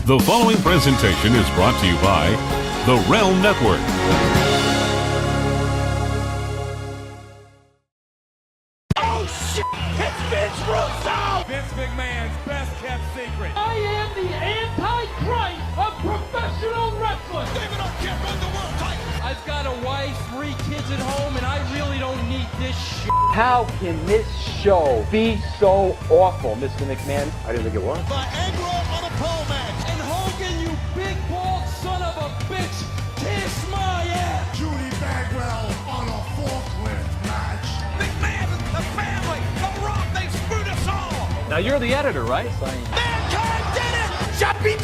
The following presentation is brought to you by the Realm Network. Oh shit! It's Vince Russo! Vince McMahon's best kept secret. I am the Antichrist of professional wrestling. David Arquette won the world title. I've got a wife, 3 kids at home, and I really don't need this shit. How can this show be so awful, Mr. McMahon? I didn't think it was. Viagra on a pole match. And Hogan, you big bald son of a bitch, kiss my ass. Judy Bagwell on a forklift match. McMahon, the family, The Rock, they screwed us all. Now you're the editor, right? Mankind did it! Jumpy,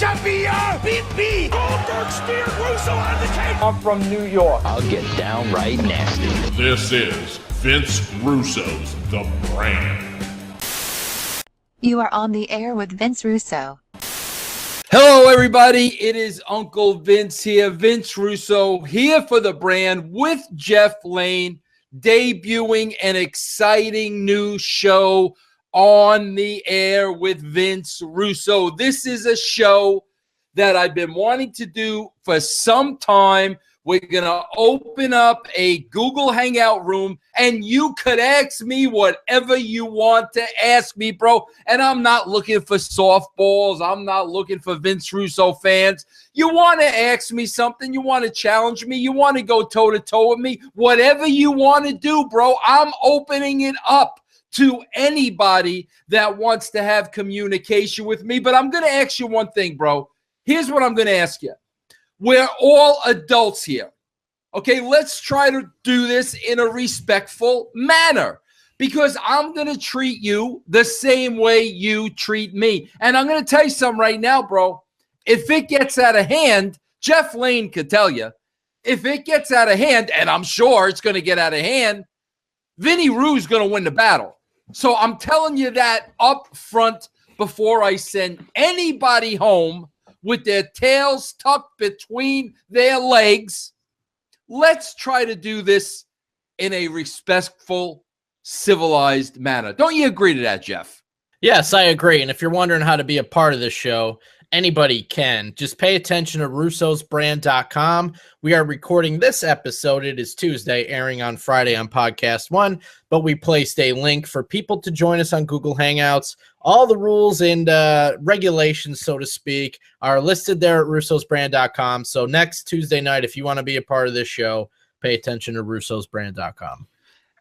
beat. Goldberg steered Russo out of the cage. I'm from New York. I'll get downright nasty. This is Vince Russo's The Brand. You are on the air with Vince Russo. Hello, everybody. It is Uncle Vince here. Vince Russo here for The Brand with Jeff Lane, debuting an exciting new show on the air with Vince Russo. This is a show that I've been wanting to do for some time. We're going to open up a Google Hangout room, and you could ask me whatever you want to ask me, bro. And I'm not looking for softballs. I'm not looking for Vince Russo fans. You want to ask me something? You want to challenge me? You want to go toe-to-toe with me? Whatever you want to do, bro, I'm opening it up to anybody that wants to have communication with me. But I'm going to ask you one thing, bro. Here's what I'm going to ask you. We're all adults here. Okay, let's try to do this in a respectful manner because I'm going to treat you the same way you treat me. And I'm going to tell you something right now, bro. If it gets out of hand, Jeff Lane could tell you, if it gets out of hand, and I'm sure it's going to get out of hand, Vinny Rue's going to win the battle. So I'm telling you that up front before I send anybody home with their tails tucked between their legs. Let's try to do this in a respectful, civilized manner. Don't you agree to that, Jeff? Yes, I agree. And if you're wondering how to be a part of this show, anybody can. Just pay attention to russosbrand.com. We are recording this episode. It is Tuesday, airing on Friday on Podcast One, but we placed a link for people to join us on Google Hangouts. All the rules and regulations, so to speak, are listed there at russosbrand.com. So next Tuesday night, if you want to be a part of this show, pay attention to russosbrand.com.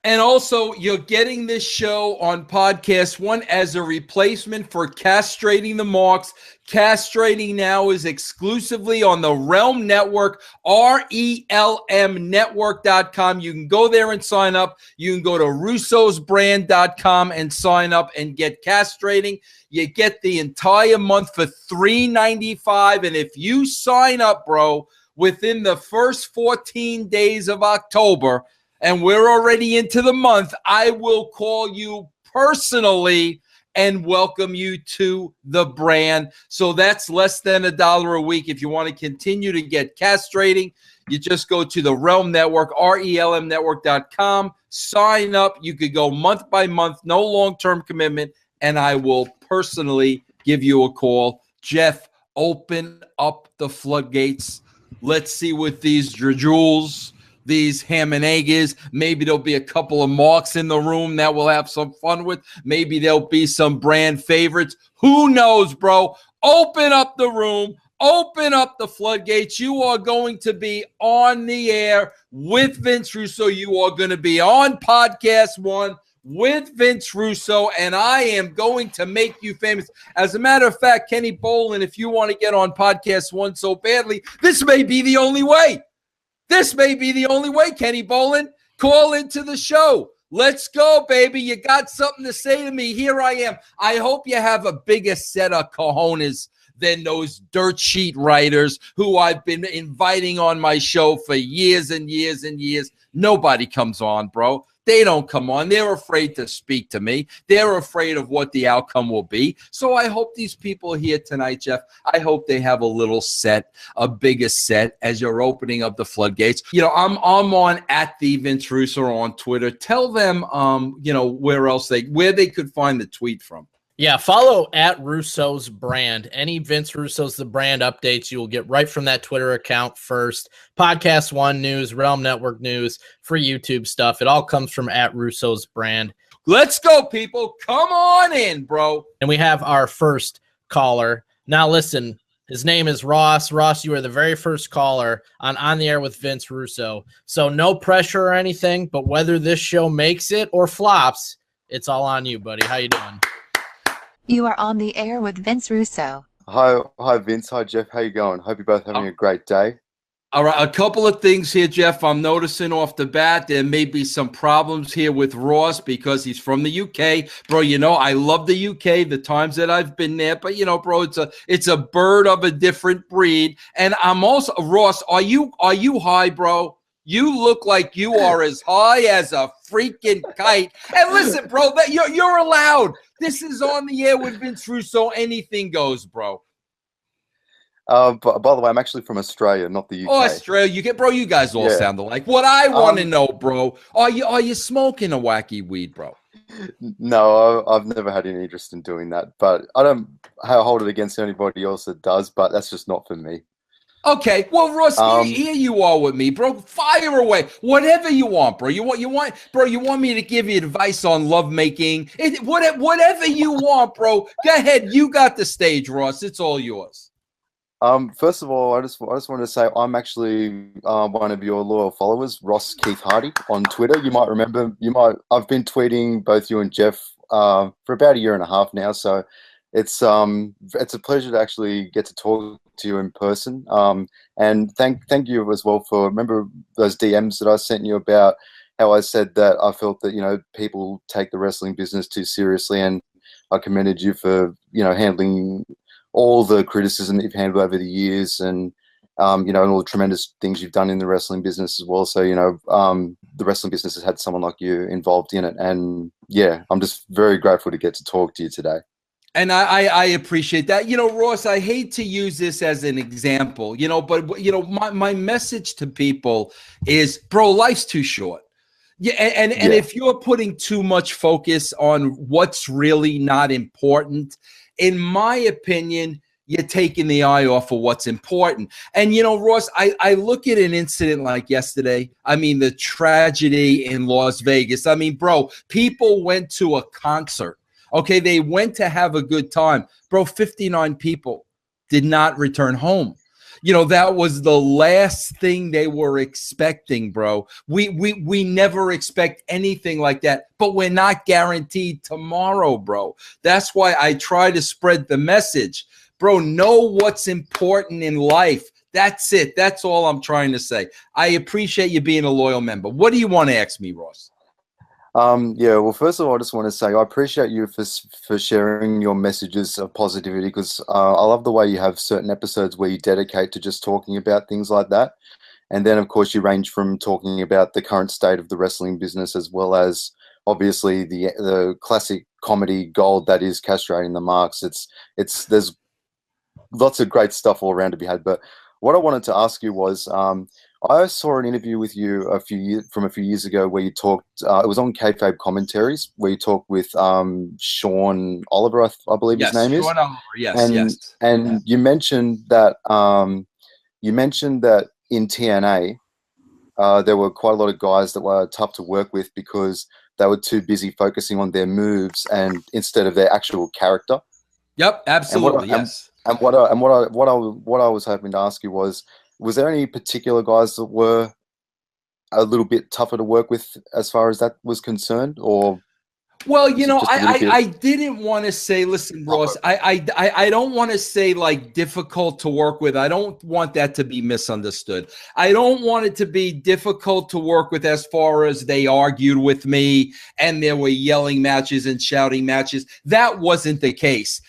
And also, you're getting this show on Podcast One as a replacement for Castrating the Marks. Castrating now is exclusively on the Realm Network, RELMnetwork.com. You can go there and sign up. You can go to russosbrand.com and sign up and get Castrating. You get the entire month for $3.95. And if you sign up, bro, within the first 14 days of October, and we're already into the month, I will call you personally and welcome you to the brand. So that's less than $1 a week. If you want to continue to get castrating, you just go to the Realm Network, RELMnetwork.com, sign up. You could go month by month, no long-term commitment, and I will personally give you a call. Jeff, open up the floodgates. Let's see what these jewels, these ham and eggs. Maybe there'll be a couple of marks in the room that we'll have some fun with. Maybe there'll be some brand favorites. Who knows, bro? Open up the room. Open up the floodgates. You are going to be on the air with Vince Russo. You are going to be on Podcast One with Vince Russo, and I am going to make you famous. As a matter of fact, Kenny Bolin, if you want to get on Podcast One so badly, this may be the only way. This may be the only way, Kenny Bolin. Call into the show. Let's go, baby. You got something to say to me. Here I am. I hope you have a bigger set of cojones than those dirt sheet writers who I've been inviting on my show for years and years and years. Nobody comes on, bro. They don't come on. They're afraid to speak to me. They're afraid of what the outcome will be. So I hope these people here tonight, Jeff, I hope they have a little set, a bigger set as you're opening up the floodgates. You know, I'm on at the Vince Russo on Twitter. Tell them, where they could find the tweet from. Yeah, follow at Russo's Brand. Any Vince Russo's the Brand updates you will get right from that Twitter account first. Podcast One news, Realm Network news, free YouTube stuff. It all comes from at Russo's Brand. Let's go, people. Come on in, bro. And we have our first caller. Now listen, his name is Ross. Ross, you are the very first caller on the Air with Vince Russo. So no pressure or anything, but whether this show makes it or flops, it's all on you, buddy. How you doing? You are on the air with Vince Russo. Hi, Vince. Hi, Jeff. How you going? Hope you're both having a great day. All right, a couple of things here, Jeff. I'm noticing off the bat there may be some problems here with Ross because he's from the UK. Bro, you know, I love the UK, the times that I've been there, but you know, bro, it's a bird of a different breed. And I'm also Ross, are you high, bro? You look like you are as high as a freaking kite. And listen, bro, that you're allowed. This is on the air with Vince Russo. Anything goes, bro. By the way, I'm actually from Australia, not the UK. Oh, Australia, you guys all sound alike. What I want to know, bro, are you smoking a wacky weed, bro? No, I've never had any interest in doing that, but I don't hold it against anybody else that does. But that's just not for me. Okay, well, Ross, here you are with me, bro. Fire away, whatever you want, bro. You want me to give you advice on lovemaking? Whatever you want, bro. Go ahead, you got the stage, Ross. It's all yours. First of all, I just wanted to say I'm actually one of your loyal followers, Ross Keith Hardy on Twitter. You might remember. I've been tweeting both you and Jeff for about a year and a half now. So it's a pleasure to actually get to talk to you in person. And thank you as well for remember those DMs that I sent you about how I said that I felt that people take the wrestling business too seriously, and I commended you for handling all the criticism that you've handled over the years, and and all the tremendous things you've done in the wrestling business as well. So the wrestling business has had someone like you involved in it, and yeah, I'm just very grateful to get to talk to you today. And I appreciate that. Ross, I hate to use this as an example, but my message to people is, bro, life's too short. Yeah, and if you're putting too much focus on what's really not important, in my opinion, you're taking the eye off of what's important. And, Ross, I look at an incident like yesterday. I mean, the tragedy in Las Vegas. I mean, bro, people went to a concert. Okay, they went to have a good time. Bro, 59 people did not return home. That was the last thing they were expecting, bro. We never expect anything like that, but we're not guaranteed tomorrow, bro. That's why I try to spread the message. Bro, know what's important in life. That's it. That's all I'm trying to say. I appreciate you being a loyal member. What do you want to ask me, Ross? Well, first of all, I just want to say I appreciate you for sharing your messages of positivity, because I love the way you have certain episodes where you dedicate to just talking about things like that. And then, of course, you range from talking about the current state of the wrestling business, as well as obviously the classic comedy gold that is castrating the marks. There's lots of great stuff all around to be had. But what I wanted to ask you was, I saw an interview with you a few years ago where you talked. It was on Kayfabe Commentaries, where you talked with Sean Oliver, I believe his name is. Sean Oliver. Yes, and you mentioned that in TNA there were quite a lot of guys that were tough to work with because they were too busy focusing on their moves and instead of their actual character. Yep, absolutely. And what I was hoping to ask you was there any particular guys that were a little bit tougher to work with as far as that was concerned, or? Well, I didn't want to say, listen, Ross, I don't want to say like difficult to work with. I don't want that to be misunderstood. I don't want it to be difficult to work with as far as they argued with me and there were yelling matches and shouting matches. That wasn't the case.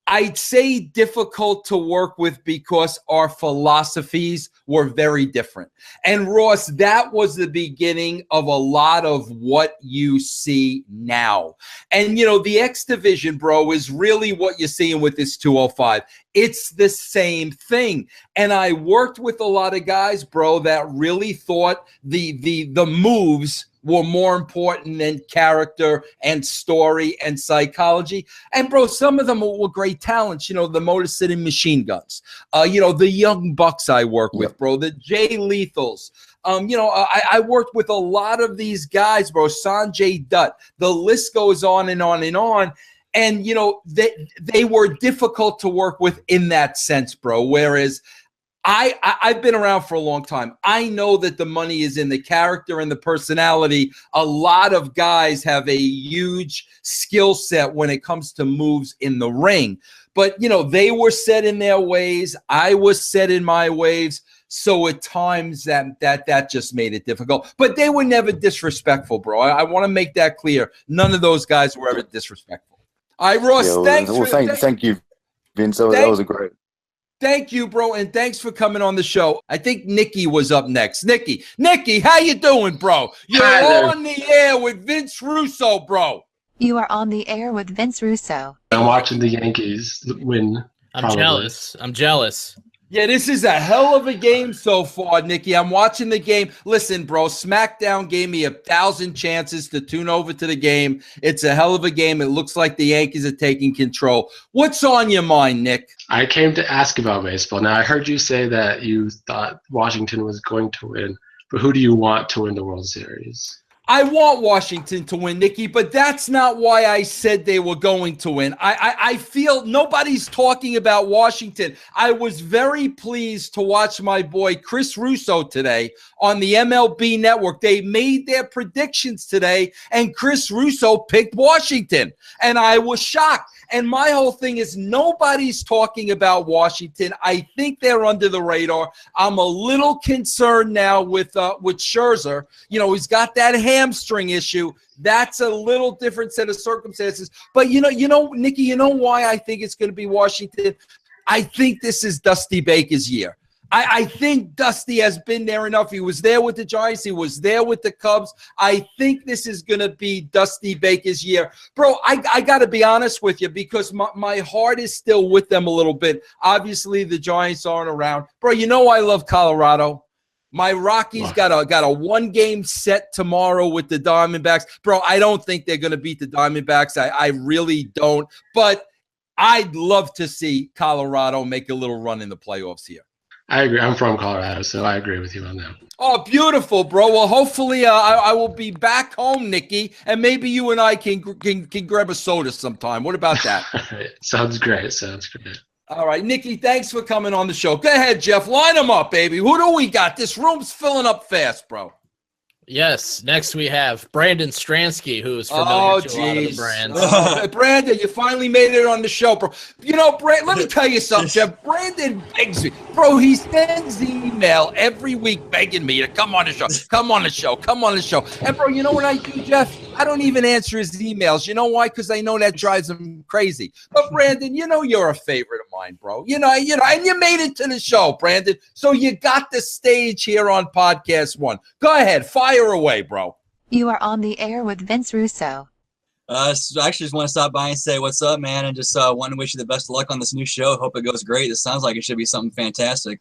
I'd say difficult to work with because our philosophies were very different. And Ross, that was the beginning of a lot of what you see now. And, the X Division, bro, is really what you're seeing with this 205. It's the same thing. And I worked with a lot of guys, bro, that really thought the moves were more important than character and story and psychology. And bro, some of them were great talents. You know, the Motor City Machine Guns. You know, the Young Bucks I work with, bro. The Jay Lethals. You know, I worked with a lot of these guys, bro. Sanjay Dutt. The list goes on and on and on. And, you know, they were difficult to work with in that sense, bro. Whereas I've been around for a long time. I know that the money is in the character and the personality. A lot of guys have a huge skill set when it comes to moves in the ring. But, you know, they were set in their ways. I was set in my ways. So at times that just made it difficult. But they were never disrespectful, bro. I want to make that clear. None of those guys were ever disrespectful. All right, Ross, thanks. Thank you, Vince. That was a great. Thank you, bro, and thanks for coming on the show. I think Nikki was up next. Nikki, how you doing, bro? You're on the air with Vince Russo, bro. You are on the air with Vince Russo. I'm watching the Yankees win. I'm jealous. Yeah, this is a hell of a game so far, Nikki. I'm watching the game. Listen, bro, SmackDown gave me 1,000 chances to tune over to the game. It's a hell of a game. It looks like the Yankees are taking control. What's on your mind, Nick? I came to ask about baseball. Now, I heard you say that you thought Washington was going to win, but who do you want to win the World Series? I want Washington to win, Nikki, but that's not why I said they were going to win. I feel nobody's talking about Washington. I was very pleased to watch my boy Chris Russo today on the MLB Network. They made their predictions today, and Chris Russo picked Washington, and I was shocked. And my whole thing is nobody's talking about Washington. I think they're under the radar. I'm a little concerned now with Scherzer. You know, he's got that hamstring issue. That's a little different set of circumstances. But you know, Nikki, you know why I think it's going to be Washington? I think this is Dusty Baker's year. I think Dusty has been there enough. He was there with the Giants. He was there with the Cubs. I think this is going to be Dusty Baker's year. Bro, I got to be honest with you because my heart is still with them a little bit. Obviously, the Giants aren't around. Bro, you know I love Colorado. My Rockies got a one-game set tomorrow with the Diamondbacks. Bro, I don't think they're going to beat the Diamondbacks. I really don't. But I'd love to see Colorado make a little run in the playoffs here. I agree. I'm from Colorado, so I agree with you on that. Oh, beautiful, bro. Well, hopefully I will be back home, Nikki, and maybe you and I can grab a soda sometime. What about that? Sounds great. All right, Nikki, thanks for coming on the show. Go ahead, Jeff. Line them up, baby. Who do we got? This room's filling up fast, bro. Yes, next we have Brandon Stransky, who's familiar to a lot of the brands. Brandon, you finally made it on the show, bro. You know, let me tell you something, Jeff. Brandon begs me. Bro, he sends email every week begging me to come on the show, come on the show, come on the show. And, bro, you know what I do, Jeff? I don't even answer his emails. You know why? Because I know that drives him crazy. But, Brandon, you know you're a favorite of mine, bro. You know, and you made it to the show, Brandon. So you got the stage here on Podcast One. Go ahead. Fire away, bro. You are on the air with Vince Russo. So I actually just want to stop by and say what's up, man, and just want to wish you the best of luck on this new show. Hope it goes great. This sounds like it should be something fantastic.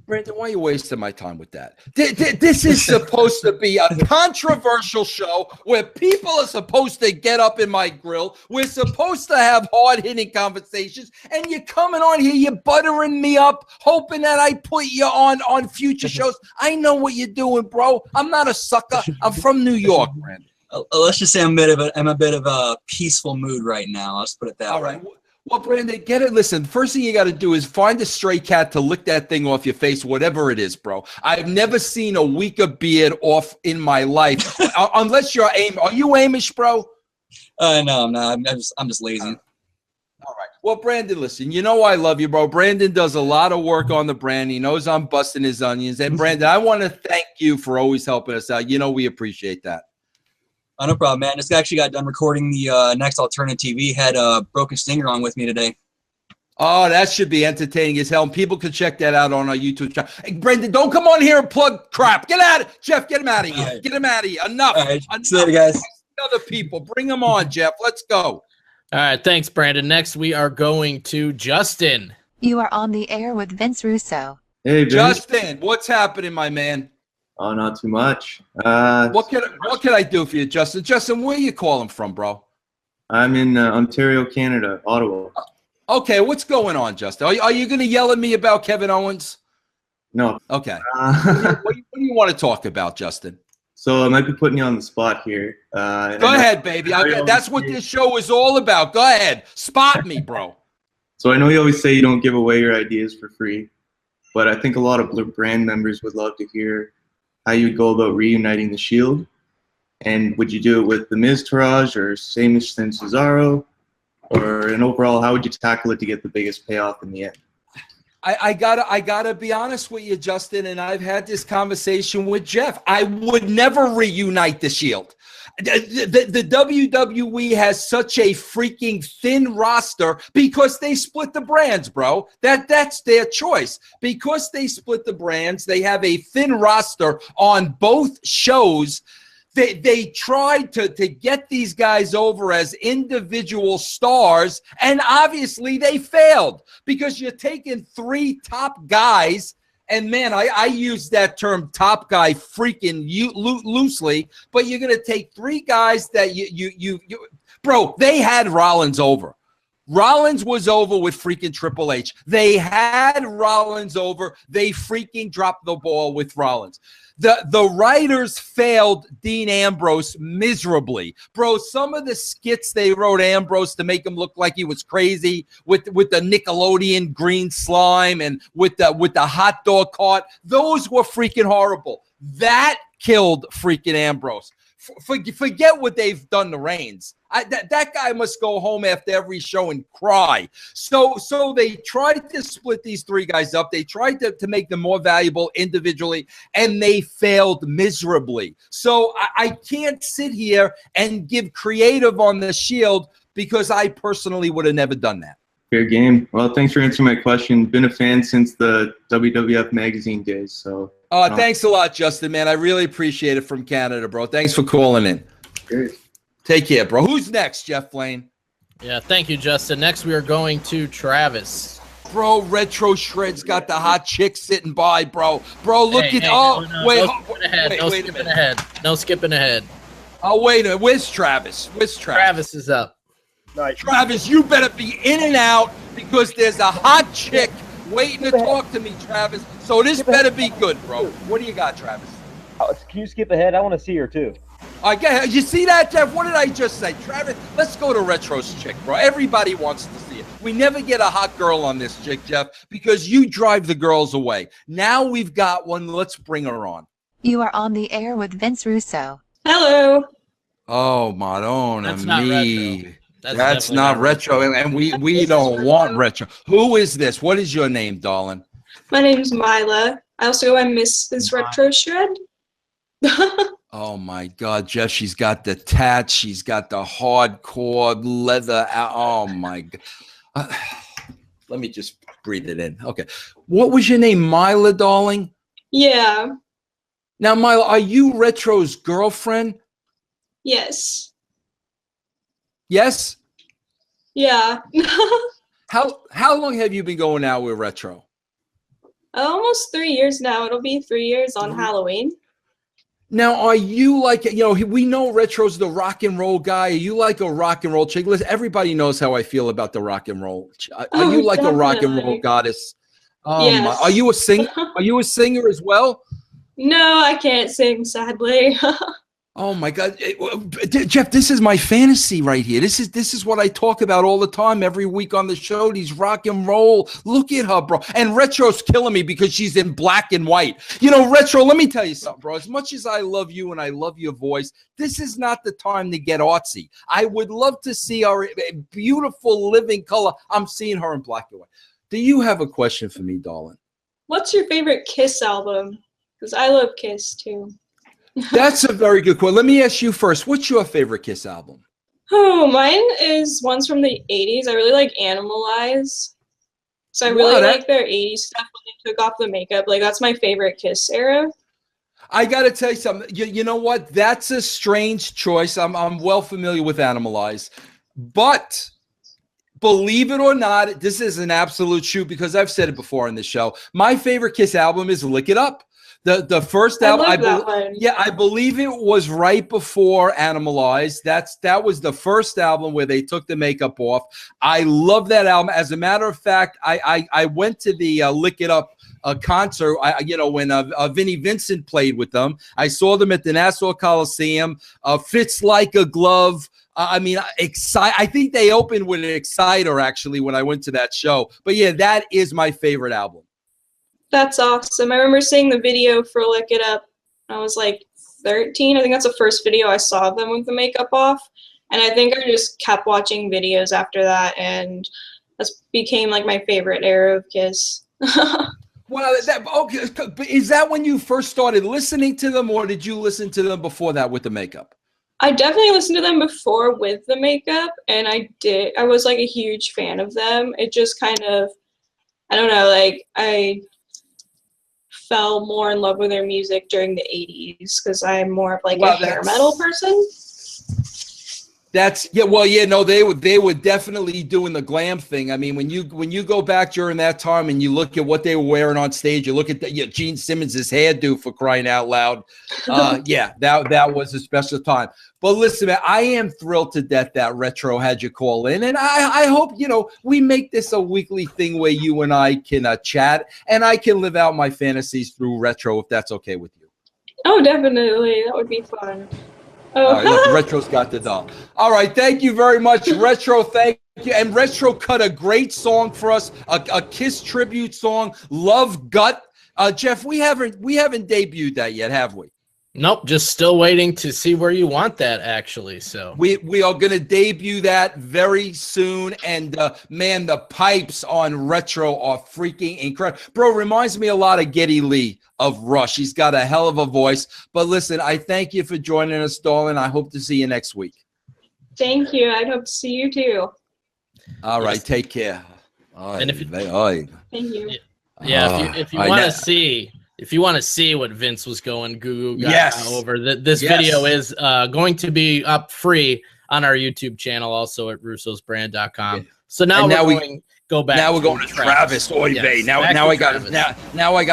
Brandon, why are you wasting my time with that? This is supposed to be a controversial show where people are supposed to get up in my grill. We're supposed to have hard-hitting conversations, and you're coming on here, you're buttering me up, hoping that I put you on future shows. I know what you're doing, bro. I'm not a sucker. I'm from New York, Brandon. Let's just say I'm a bit of a peaceful mood right now. I'll just put it that way. All right. Well, Brandon, get it. Listen, first thing you got to do is find a stray cat to lick that thing off your face, whatever it is, bro. I've never seen a weaker beard off in my life, unless you're Amish. Are you Amish, bro? No, I'm not. I'm just lazy. All right. Well, Brandon, listen, you know I love you, bro. Brandon does a lot of work on the brand. He knows I'm busting his onions. And, Brandon, I want to thank you for always helping us out. You know we appreciate that. Oh, no problem, man. Just actually got done recording the next Alternative TV. Had Broken Stinger on with me today. Oh, that should be entertaining as hell. And people can check that out on our YouTube channel. Hey, Brendan, don't come on here and plug crap. Get out of Jeff, get him out of here. Right. Get him out of here. Enough. All right. Enough. See you later, guys. Other people. Bring them on, Jeff. Let's go. All right. Thanks, Brandon. Next, we are going to Justin. You are on the air with Vince Russo. Hey, Vince. Justin, what's happening, my man? Oh, not too much. What can I do for you, Justin? Justin, where you calling from, bro? I'm in Ontario, Canada, Ottawa. Okay, what's going on, Justin? Are you going to yell at me about Kevin Owens? No. Okay. What do you want to talk about, Justin? So I might be putting you on the spot here. Go ahead, baby. That's what this show is all about. Go ahead. Spot me, bro. So I know you always say you don't give away your ideas for free, but I think a lot of brand members would love to hear how you would go about reuniting the Shield. And would you do it with the Miz Taraj or Sheamus and Cesaro? Or and overall, how would you tackle it to get the biggest payoff in the end? I gotta be honest with you, Justin, and I've had this conversation with Jeff. I would never reunite the Shield. The WWE has such a freaking thin roster because they split the brands, bro. That's their choice. Because they split the brands, they have a thin roster on both shows. They tried to get these guys over as individual stars, and obviously they failed because you're taking three top guys. And man, I use that term top guy freaking loosely, but you're going to take three guys that you bro, they had Rollins over. Rollins was over with freaking Triple H. They had Rollins over. They freaking dropped the ball with Rollins. The writers failed Dean Ambrose miserably. Bro, some of the skits they wrote Ambrose to make him look like he was crazy with the Nickelodeon green slime and with the hot dog cart, those were freaking horrible. That killed freaking Ambrose. Forget what they've done to Reigns. That guy must go home after every show and cry. So they tried to split these three guys up. They tried to make them more valuable individually, and they failed miserably. So I can't sit here and give creative on the Shield because I personally would have never done that. Fair game. Well, thanks for answering my question. Been a fan since the WWF magazine days. So. Thanks a lot, Justin, man. I really appreciate it from Canada, bro. Thanks for calling in. Great. Take care, bro. Who's next, Jeff Blaine? Yeah, thank you, Justin. Next, we are going to Travis. Bro, Retro Shred's got the hot chick sitting by, bro. Bro, look Hey, no skipping ahead. Oh, wait a minute. Where's Travis? Travis is up. Nice. Travis, you better be in and out because there's a hot chick waiting to talk to me, Travis. So this better be good, bro. What do you got, Travis? Can you skip ahead? I want to see her too. You see that, Jeff? What did I just say? Travis, let's go to Retro's chick, bro. Everybody wants to see it. We never get a hot girl on this chick, Jeff, because you drive the girls away. Now we've got one. Let's bring her on. You are on the air with Vince Russo. Hello. Oh, Madonna, That's not me. retro. That's not retro, and we don't want retro. Who is this? What is your name, darling? My name's Myla. I also go by Mrs. Retro Shred. Oh my God, Jeff! She's got the tats. She's got the hardcore leather. Oh my God! Let me just breathe it in. Okay, what was your name, Myla, darling? Yeah. Now, Myla, are you Retro's girlfriend? Yes. Yes. Yeah. How long have you been going out with Retro? Almost 3 years now. It'll be 3 years on Halloween. Now, are you like, we know Retro's the rock and roll guy. Are you like a rock and roll chick? Listen, everybody knows how I feel about the rock and roll. Are you like a rock and roll goddess? Yes. Are you a singer? Are you a singer as well? No, I can't sing, sadly. Oh my God, Jeff, this is my fantasy right here. This is what I talk about all the time every week on the show. These rock and roll. Look at her, bro. And Retro's killing me because she's in black and white. Retro, let me tell you something, bro. As much as I love you and I love your voice, this is not the time to get artsy. I would love to see her beautiful living color. I'm seeing her in black and white. Do you have a question for me, darling? What's your favorite Kiss album? Because I love Kiss too. That's a very good question. Let me ask you first. What's your favorite Kiss album? Oh, mine is ones from the 80s. I really like Animalize. So I really like their 80s stuff when they took off the makeup. Like, that's my favorite Kiss era. I got to tell you something. You know what? That's a strange choice. I'm well familiar with Animalize. But believe it or not, this is an absolute shoot because I've said it before on this show. My favorite Kiss album is Lick It Up. The first I album, love that one. yeah, I believe it was right before Animalized. That was the first album where they took the makeup off. I love that album. As a matter of fact, I went to the Lick It Up concert. When Vinnie Vincent played with them, I saw them at the Nassau Coliseum. Fits Like a Glove. I think they opened with an Exciter actually when I went to that show. But yeah, that is my favorite album. That's awesome. I remember seeing the video for Lick It Up. I was like 13. I think that's the first video I saw of them with the makeup off. And I think I just kept watching videos after that, and that became like my favorite era of Kiss. Well, is that when you first started listening to them, or did you listen to them before that with the makeup? I definitely listened to them before with the makeup, and I was like a huge fan of them. It just kind of, I don't know, like I fell more in love with their music during the 80s because I'm more of like a hair metal person. They were definitely doing the glam thing. I mean, when you go back during that time and you look at what they were wearing on stage, you look at Gene Simmons' hairdo, for crying out loud. That was a special time. But listen, man, I am thrilled to death that Retro had you call in, and I hope we make this a weekly thing where you and I can chat, and I can live out my fantasies through Retro if that's okay with you. Oh, definitely, that would be fun. Oh. All right, look, Retro's got the doll. All right, thank you very much, Retro. Thank you. And Retro cut a great song for us, a Kiss tribute song, Love Gut. Jeff, we haven't debuted that yet, have we? Nope, just still waiting to see where you want that, actually. So we are going to debut that very soon, and man, the pipes on Retro are freaking incredible. Bro, reminds me a lot of Geddy Lee of Rush. He's got a hell of a voice. But listen, I thank you for joining us, darling. I hope to see you next week. Thank you. I hope to see you too. All right, take care. And if thank you. Yeah, if you want to see. If you want to see what Vince was going over, this video is going to be up free on our YouTube channel, also at russosbrand.com. Yeah. So now we're going to Travis. Oy vey. Now I got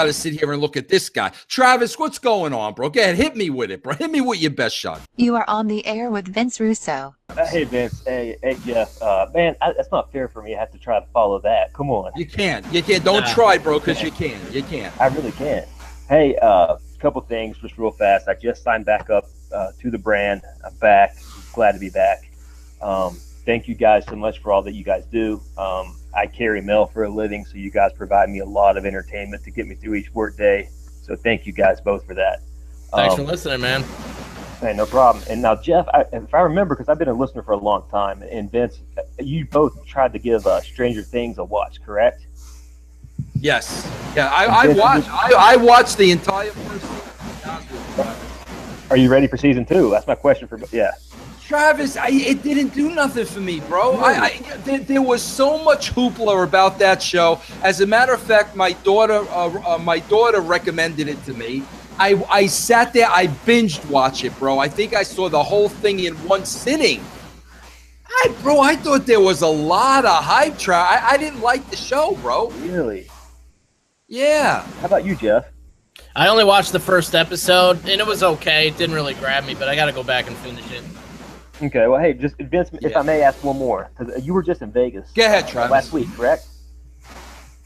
to sit here and look at this guy. Travis, what's going on, bro? Go ahead, hit me with it, bro. Hit me with your best shot. You are on the air with Vince Russo. Hey, Vince. Hey, Jeff. Man, that's not fair for me. I have to try to follow that. Come on. You can't. Don't try, bro, because you can. You can. I really can. Hey, a couple things just real fast. I just signed back up to the brand. I'm back. Glad to be back. Thank you guys so much for all that you guys do. I carry mail for a living, so you guys provide me a lot of entertainment to get me through each work day. So thank you guys both for that. Thanks for listening, man. Hey, no problem. And now, Jeff, if I remember, because I've been a listener for a long time, and Vince, you both tried to give Stranger Things a watch, correct? Yes. Yeah, I watched the entire first season. Are you ready for season 2? That's my question for Travis, it didn't do nothing for me, bro. There was so much hoopla about that show. As a matter of fact, my daughter recommended it to me. I sat there, I binged watched it, bro. I think I saw the whole thing in one sitting. I thought there was a lot of hype. I didn't like the show, bro. Really? Yeah. How about you, Jeff? I only watched the first episode, and it was okay. It didn't really grab me, but I got to go back and finish it. Okay, well, hey, just Vince, if I may ask one more, because you were just in Vegas. Go ahead, Travis. Last week, correct?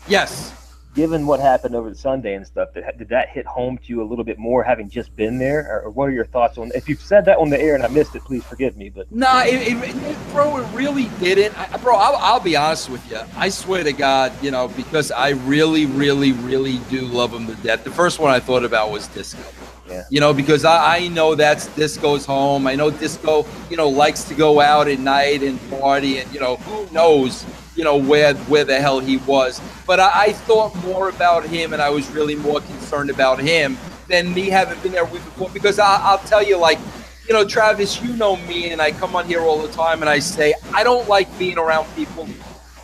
Yes. Given what happened over the Sunday and stuff, did that hit home to you a little bit more, having just been there? Or what are your thoughts on? If you've said that on the air and I missed it, please forgive me. But nah, bro, it really didn't. Bro, I'll be honest with you. I swear to God, because I really, really, really do love them to death. The first one I thought about was Disco. Yeah. Because I know that's Disco's home. I know Disco, likes to go out at night and party, and who knows. Where the hell he was. But I thought more about him, and I was really more concerned about him than me having been there before. Because I'll tell you, Travis, me, and I come on here all the time, and I say, I don't like being around people.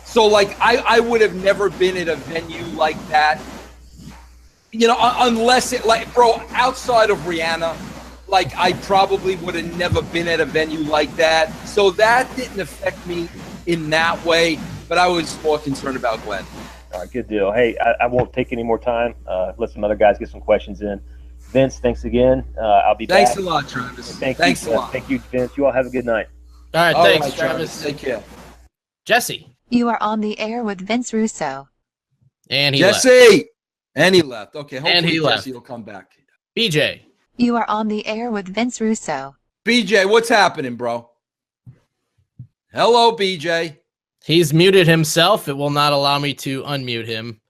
So, I would have never been at a venue like that, unless bro, outside of Rihanna, I probably would have never been at a venue like that. So that didn't affect me in that way. But I was more concerned about Glenn. All right, good deal. Hey, I won't take any more time. Let some other guys get some questions in. Vince, thanks again. I'll be back. Thanks a lot, Travis. Thanks a lot. Thank you, Vince. You all have a good night. All right, thanks, Travis. Take care. Jesse. You are on the air with Vince Russo. And he Jesse. left. And he left. Okay, hopefully And he left. Jesse will come back. BJ. You are on the air with Vince Russo. BJ, what's happening, bro? Hello, BJ. He's muted himself. It will not allow me to unmute him.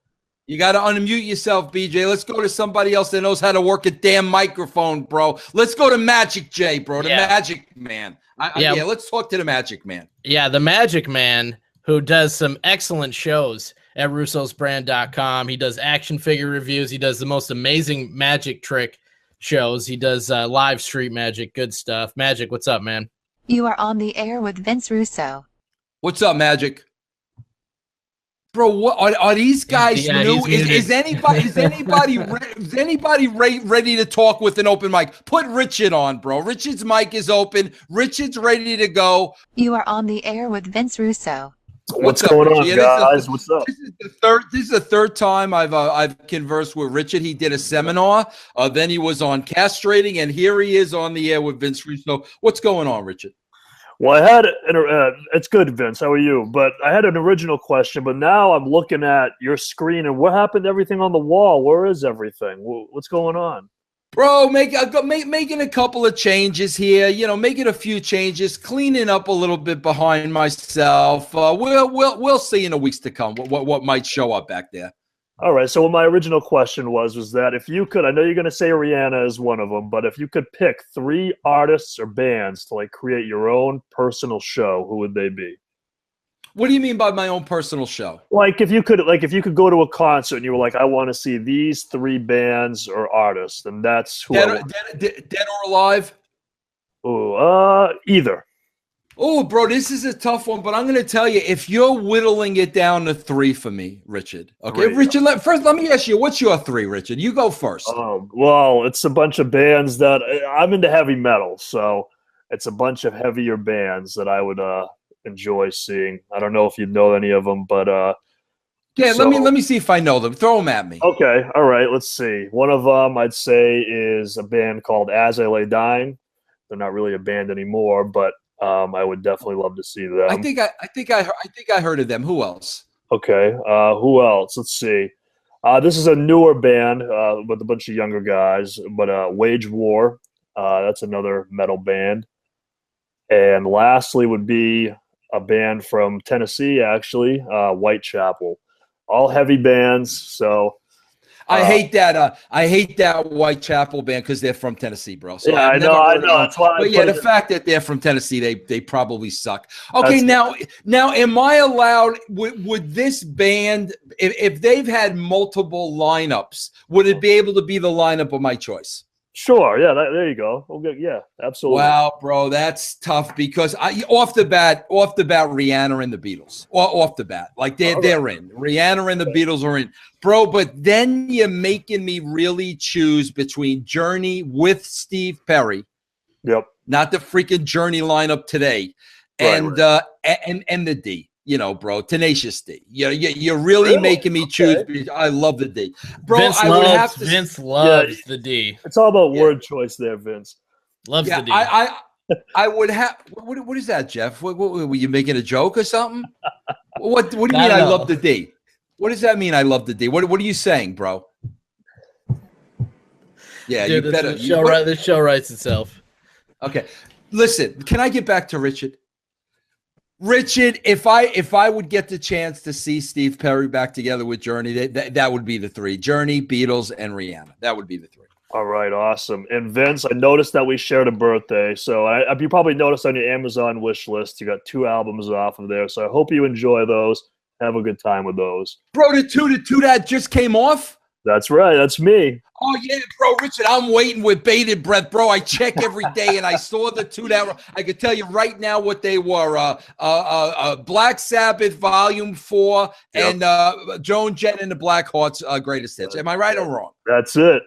You got to unmute yourself, BJ. Let's go to somebody else that knows how to work a damn microphone, bro. Let's go to Magic J, bro. The Magic Man. Yeah, let's talk to the Magic Man. Yeah, the Magic Man, who does some excellent shows at russosbrand.com. He does action figure reviews. He does the most amazing magic trick shows. He does live street magic. Good stuff. Magic, what's up, man? You are on the air with Vince Russo. What's up, Magic? Bro, what are these guys new? Is anybody ready to talk with an open mic? Put Richard on, bro. Richard's mic is open. Richard's ready to go. You are on the air with Vince Russo. What's going on, guys? What's up? This is the third time I've conversed with Richard. He did a seminar. Then he was on castrating, and here he is on the air with Vince Russo. What's going on, Richard? Well, I had it's good, Vince. How are you? But I had an original question, but now I'm looking at your screen, and what happened to everything on the wall? Where is everything? What's going on? Bro, making a couple of changes here. You know, making a few changes, cleaning up a little bit behind myself. We'll see in the weeks to come what might show up back there. All right. So what my original question was that if you could, I know you're going to say Rihanna is one of them, but if you could pick 3 artists or bands to like create your own personal show, who would they be? What do you mean by my own personal show? Like if you could go to a concert and you were like, I want to see these 3 bands or artists, and that's who. Dead or alive? Oh, either. Oh, bro, this is a tough one, but I'm going to tell you, if you're whittling it down to 3 for me, Richard. Okay, 3. Richard, let me ask you, what's your 3, Richard? You go first. Well, it's a bunch of bands that I'm into heavy metal, so it's a bunch of heavier bands that I would enjoy seeing. I don't know if you know any of them, but yeah, let me see if I know them. Throw them at me. Okay, all right, let's see. One of them I'd say is a band called As I Lay Dying. They're not really a band anymore, but I would definitely love to see them. I think I heard of them. Who else? Okay, who else? Let's see. This is a newer band with a bunch of younger guys, but Wage War. That's another metal band. And lastly would be a band from Tennessee, actually, Whitechapel. All heavy bands. So I hate that Whitechapel band because they're from Tennessee, bro. So yeah, I know. That's why. But yeah, the fact that they're from Tennessee, they probably suck. Okay, now, am I allowed? Would this band, if they've had multiple lineups, would it be able to be the lineup of my choice? Sure. Yeah. There you go. Okay. Yeah. Absolutely. Wow, bro, that's tough because off the bat, Rihanna and the Beatles. Off the bat, like they're in. Rihanna and the Beatles are in, bro. But then you're making me really choose between Journey with Steve Perry. Yep. Not the freaking Journey lineup today, and the D. You know, bro, Tenacious D. You're really making me choose. I love the D, bro. Vince loves the D. It's all about word choice there, Vince. Loves the D. I would have. What is that, Jeff? What were you making a joke or something? What do you mean? I love the D. What does that mean? I love the D. What are you saying, bro? Yeah, dude, you better. The show writes itself. Okay, listen. Can I get back to Richard? Richard, if I would get the chance to see Steve Perry back together with Journey, that would be the 3: Journey, Beatles, and Rihanna. That would be the 3. All right, awesome. And Vince, I noticed that we shared a birthday, so you probably noticed on your Amazon wish list you got 2 albums off of there. So I hope you enjoy those. Have a good time with those. Bro, the two that just came off? That's right. That's me. Oh, yeah, bro, Richard, I'm waiting with bated breath, bro. I check every day, and I saw the 2 that were, I could tell you right now what they were. Black Sabbath Volume 4 and Joan Jett and the Black Hearts Greatest Hits. Am I right or wrong? That's it.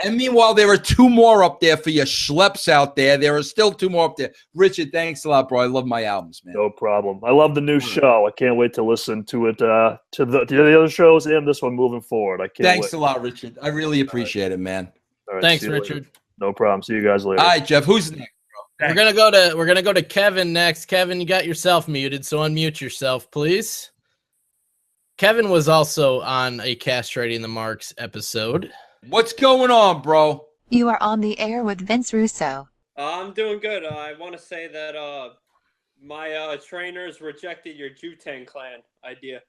And meanwhile, there are 2 more up there for your schleps out there. There are still 2 more up there. Richard, thanks a lot, bro. I love my albums, man. No problem. I love the new show. I can't wait to listen to it, to the other shows and this one moving forward. I can't Thanks wait. a lot, Richard. I really appreciate it, man. All right, Thanks, see you later. Richard. No problem. See you guys later. All right, Jeff. Who's next, bro? We're gonna go to Kevin next. Kevin, you got yourself muted, so unmute yourself, please. Kevin was also on a Castrating the Marks episode. What's going on, bro? You are on the air with Vince Russo. I'm doing good. I want to say that my trainers rejected your Jutang clan idea.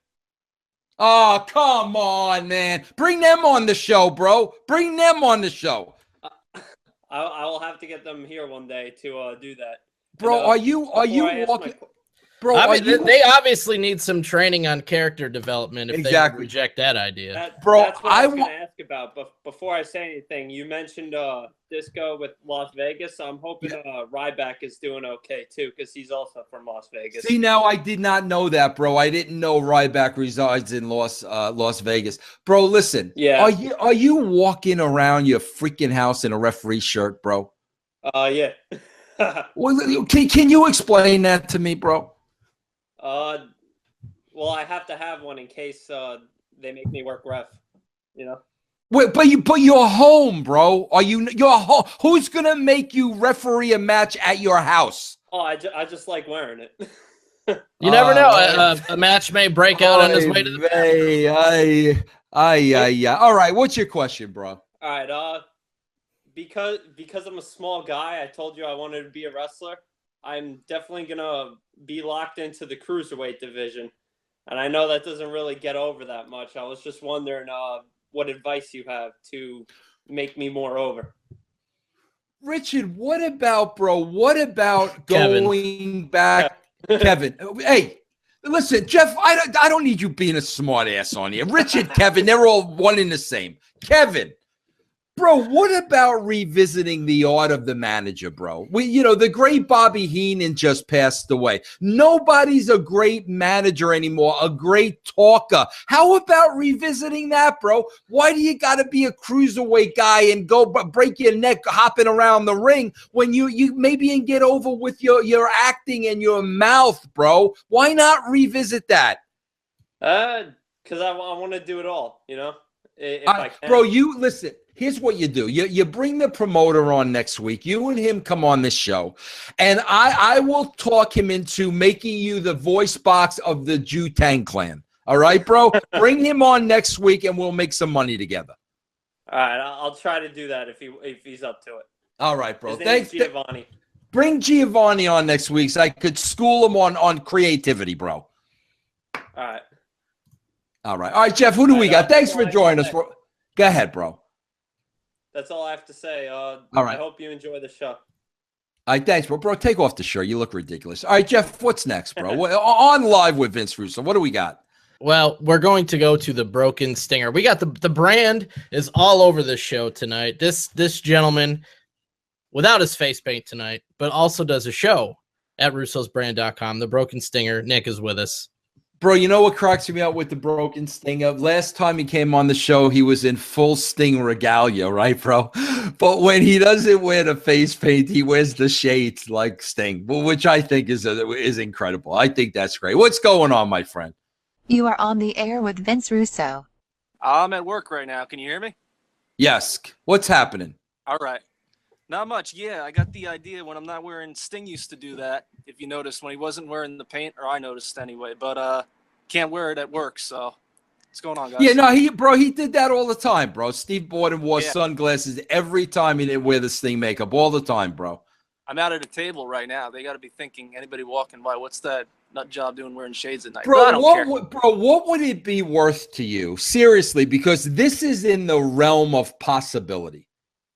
Oh, come on, man. Bring them on the show, bro. Bring them on the show. I will have to get them here one day to do that. Bro, And, are you walking? Bro, they obviously need some training on character development if they reject that idea. That's what I was going to ask about. But before I say anything, you mentioned Disco with Las Vegas. So I'm hoping Ryback is doing okay too, because he's also from Las Vegas. See, now I did not know that, bro. I didn't know Ryback resides in Las Vegas. Bro, listen. Yeah. Are you walking around your freaking house in a referee shirt, bro? Yeah. Well, can you explain that to me, bro? Well, I have to have one in case they make me work ref. You know. Wait, but you're home, bro. You're home? Who's gonna make you referee a match at your house? Oh, I just like wearing it. You never know. A match may break out on his way to the All right, what's your question, bro? All right. Because I'm a small guy, I told you I wanted to be a wrestler. I'm definitely gonna be locked into the cruiserweight division, and I know that doesn't really get over that much. I was just wondering what advice you have to make me more over. Richard, what about going back? Kevin, hey, listen, Jeff, I don't need you being a smart ass on here. Richard, Kevin, they're all one and the same. Kevin, bro, what about revisiting the art of the manager, bro? The great Bobby Heenan just passed away. Nobody's a great manager anymore, a great talker. How about revisiting that, bro? Why do you got to be a cruiserweight guy and go break your neck hopping around the ring when you maybe can get over with your acting and your mouth, bro? Why not revisit that? Because I want to do it all, if I can. Bro, you listen. Here's what you do. You bring the promoter on next week. You and him come on this show, and I will talk him into making you the voice box of the Jutang clan. All right, bro? Bring him on next week, and we'll make some money together. All right, I'll try to do that if he's up to it. All right, bro. His name's Giovanni. Bring Giovanni on next week so I could school him on creativity, bro. All right, Jeff, who do we got? Thanks for joining us, bro. Go ahead, bro. That's all I have to say. All right. I hope you enjoy the show. All right, thanks, bro. Bro, take off the shirt. You look ridiculous. All right, Jeff, what's next, bro? On live with Vince Russo, what do we got? Well, we're going to go to the Broken Stinger. We got the brand is all over this show tonight. This gentleman, without his face paint tonight, but also does a show at russosbrand.com. The Broken Stinger. Nick is with us. Bro, you know what cracks me out with the Broken Stinger? Last time he came on the show, he was in full Sting regalia, right, bro? But when he doesn't wear the face paint, he wears the shades like Sting, which I think is incredible. I think that's great. What's going on, my friend? You are on the air with Vince Russo. I'm at work right now. Can you hear me? Yes. What's happening? All right. Not much. Yeah, I got the idea when I'm not wearing. Sting used to do that, if you noticed, when he wasn't wearing the paint, or I noticed anyway. But can't wear it at work, so what's going on, guys? Yeah, no, he did that all the time, bro. Steve Borden wore sunglasses every time he didn't wear the Sting makeup, all the time, bro. I'm out at a table right now. They got to be thinking, anybody walking by, what's that nut job doing wearing shades at night? Bro, but I don't care. What would it be worth to you? Seriously, because this is in the realm of possibility.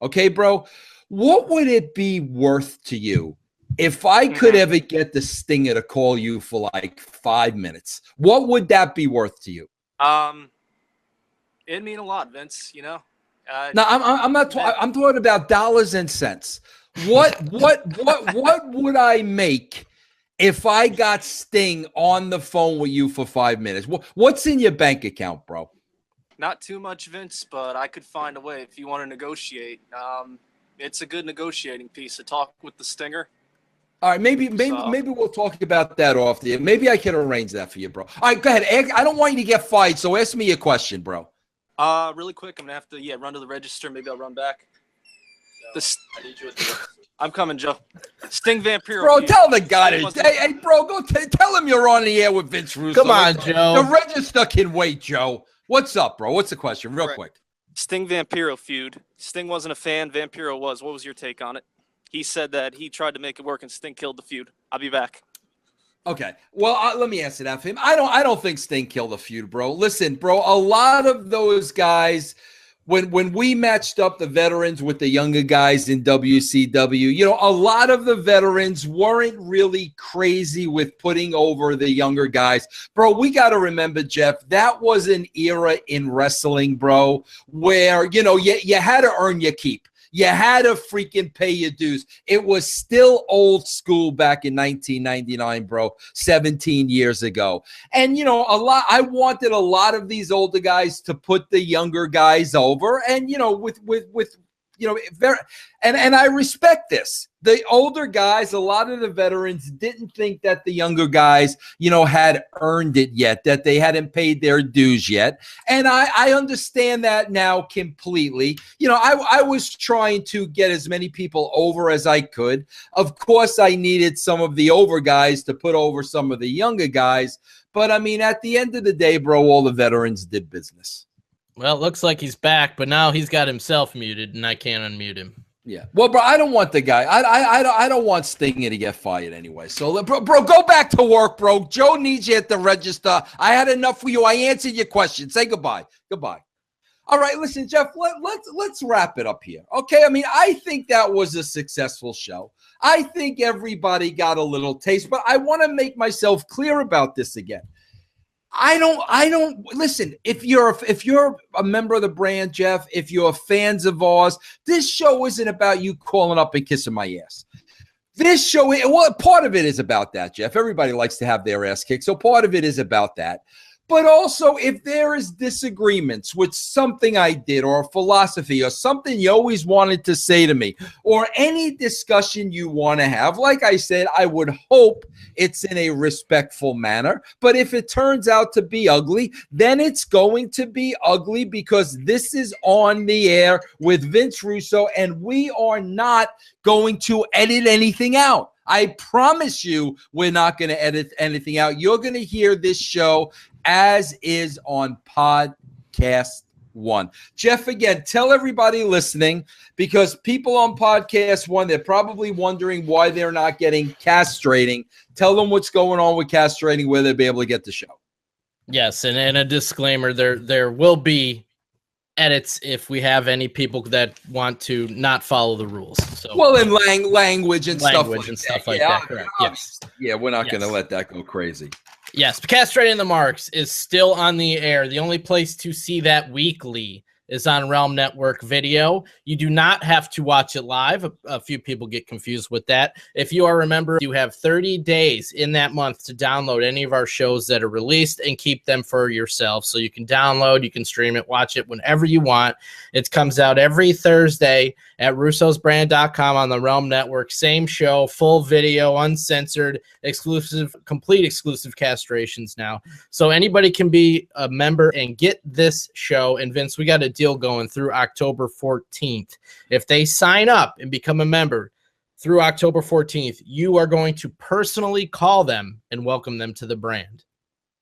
Okay, bro? What would it be worth to you if I could ever get the Stinger to call you for like 5 minutes? What would that be worth to you? It'd mean a lot, Vince, No, I'm not I'm talking about dollars and cents. What would I make if I got Sting on the phone with you for 5 minutes? What's in your bank account, bro? Not too much, Vince, but I could find a way if you want to negotiate. It's a good negotiating piece to talk with the Stinger. All right, maybe we'll talk about that off the air. Maybe I can arrange that for you, bro. All right, go ahead. I don't want you to get fired, so ask me a question, bro. Really quick, I'm gonna have to run to the register. Maybe I'll run back. I need you at the register. I'm coming, Joe. Sting Vampiro. Bro, tell the guy to. Hey, bro, go tell him you're on the air with Vince Russo. Come on, Joe. The register can wait, Joe. What's up, bro? What's the question, real quick? Sting Vampiro feud. Sting wasn't a fan. Vampiro was. What was your take on it? He said that he tried to make it work and Sting killed the feud. I'll be back. Okay. Well, let me answer that for him. I don't think Sting killed the feud, bro. Listen, bro, a lot of those guys, when we matched up the veterans with the younger guys in WCW, a lot of the veterans weren't really crazy with putting over the younger guys. Bro, we got to remember, Jeff, that was an era in wrestling, bro, where, you had to earn your keep. You had to freaking pay your dues. It was still old school back in 1999, bro, 17 years ago. And, I wanted a lot of these older guys to put the younger guys over. And, and I respect this. The older guys, a lot of the veterans didn't think that the younger guys, had earned it yet, that they hadn't paid their dues yet. And I understand that now completely. I was trying to get as many people over as I could. Of course, I needed some of the over guys to put over some of the younger guys. But, at the end of the day, bro, all the veterans did business. Well, it looks like he's back, but now he's got himself muted, and I can't unmute him. Yeah. Well, bro, I don't want the guy. I don't want Stinger to get fired anyway. So, bro, go back to work, bro. Joe needs you at the register. I had enough for you. I answered your question. Say goodbye. Goodbye. All right, listen, Jeff, let's wrap it up here. Okay, I think that was a successful show. I think everybody got a little taste, but I want to make myself clear about this again. I don't listen. If you're a member of the brand, Jeff, if you're fans of ours, this show isn't about you calling up and kissing my ass. This show, well, part of it is about that, Jeff. Everybody likes to have their ass kicked, so part of it is about that. But also, if there is disagreements with something I did or a philosophy or something you always wanted to say to me or any discussion you want to have, like I said, I would hope it's in a respectful manner. But if it turns out to be ugly, then it's going to be ugly because this is on the air with Vince Russo and we are not going to edit anything out. I promise you we're not going to edit anything out. You're going to hear this show as is on Podcast One. Jeff, again, tell everybody listening, because people on Podcast One, they're probably wondering why they're not getting castrating. Tell them what's going on with castrating, where they'll be able to get the show. Yes, and a disclaimer, there will be edits if we have any people that want to not follow the rules. So, well, in language and stuff like that. Correct. Yes. Yeah, we're not going to let that go crazy. Yes, Castrating the Marks is still on the air. The only place to see that weekly is on Realm Network Video. You do not have to watch it live. A few people get confused with that. If you are a member, you have 30 days in that month to download any of our shows that are released and keep them for yourself. So you can download, you can stream it, watch it whenever you want. It comes out every Thursday at russosbrand.com on the Realm Network. Same show, full video, uncensored, exclusive, complete exclusive castrations now. So anybody can be a member and get this show. And Vince, we got a deal going through October 14th. If they sign up and become a member through October 14th, you are going to personally call them and welcome them to the brand.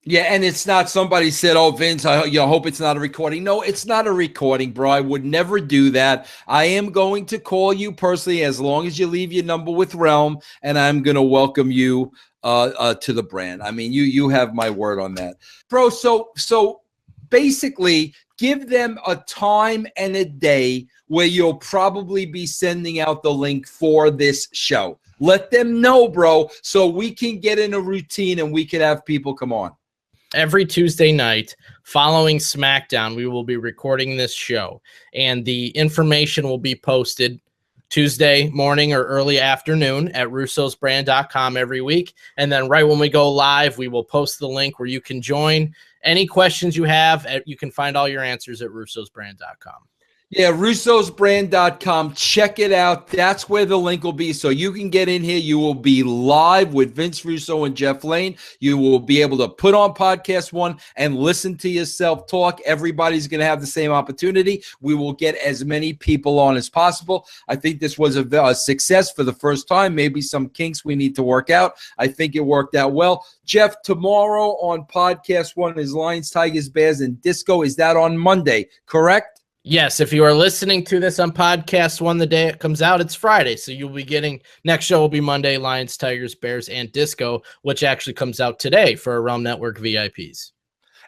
Yeah, and it's not somebody said, oh, Vince, I hope it's not a recording. No, it's not a recording, bro. I would never do that. I am going to call you personally as long as you leave your number with Realm, and I'm going to welcome you to the brand. I mean, you have my word on that. Bro, so basically give them a time and a day where you'll probably be sending out the link for this show. Let them know, bro, so we can get in a routine and we can have people come on. Every Tuesday night following SmackDown, we will be recording this show, and the information will be posted Tuesday morning or early afternoon at russosbrand.com every week. And then right when we go live, we will post the link where you can join. Any questions you have, you can find all your answers at russosbrand.com. Yeah, russosbrand.com. Check it out. That's where the link will be. So you can get in here. You will be live with Vince Russo and Jeff Lane. You will be able to put on Podcast One and listen to yourself talk. Everybody's going to have the same opportunity. We will get as many people on as possible. I think this was a success for the first time. Maybe some kinks we need to work out. I think it worked out well. Jeff, tomorrow on Podcast One is Lions, Tigers, Bears, and Disco. Is that on Monday, correct? Yes, if you are listening to this on Podcast One the day it comes out, it's Friday. So you'll be getting, next show will be Monday, Lions, Tigers, Bears, and Disco, which actually comes out today for our Realm Network VIPs.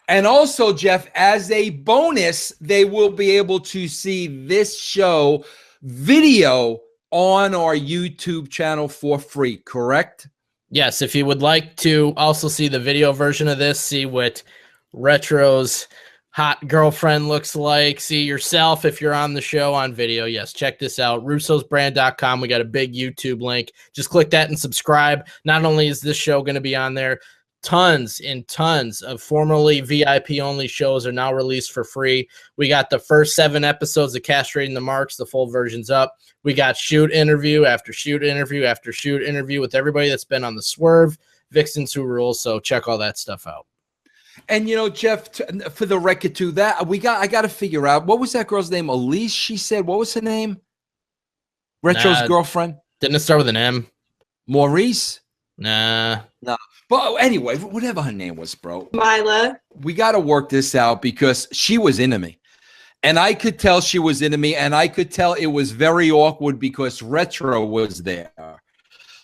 And also, Jeff, as a bonus, they will be able to see this show video on our YouTube channel for free, correct? Yes, if you would like to also see the video version of this, see what Retro's hot girlfriend looks like, see yourself if you're on the show on video, yes, check this out, russosbrand.com. We got a big YouTube link. Just click that and subscribe. Not only is this show going to be on there, tons and tons of formerly VIP only shows are now released for free. We got the first 7 episodes of Castrating the Marks. The full version's up. We got shoot interview after shoot interview after shoot interview with everybody that's been on the Swerve, Vixens Who Rules. So check all that stuff out. And Jeff, for the record too, that I got to figure out, what was that girl's name? Elise, she said. What was her name? Retro's girlfriend. Didn't it start with an M? Maurice? Nah. No. But anyway, whatever her name was, bro. Lyla. We got to work this out because she was into me. And I could tell she was into me, and I could tell it was very awkward because Retro was there.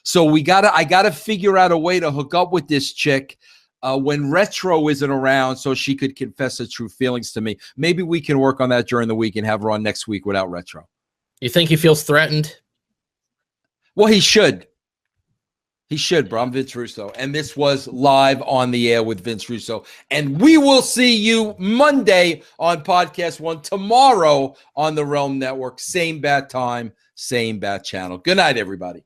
So I got to figure out a way to hook up with this chick when Retro isn't around so she could confess her true feelings to me. Maybe we can work on that during the week and have her on next week without Retro. You think he feels threatened? Well, he should. He should, bro. I'm Vince Russo. And this was live on the air with Vince Russo. And we will see you Monday on Podcast One, tomorrow on the Realm Network. Same bat time, same bat channel. Good night, everybody.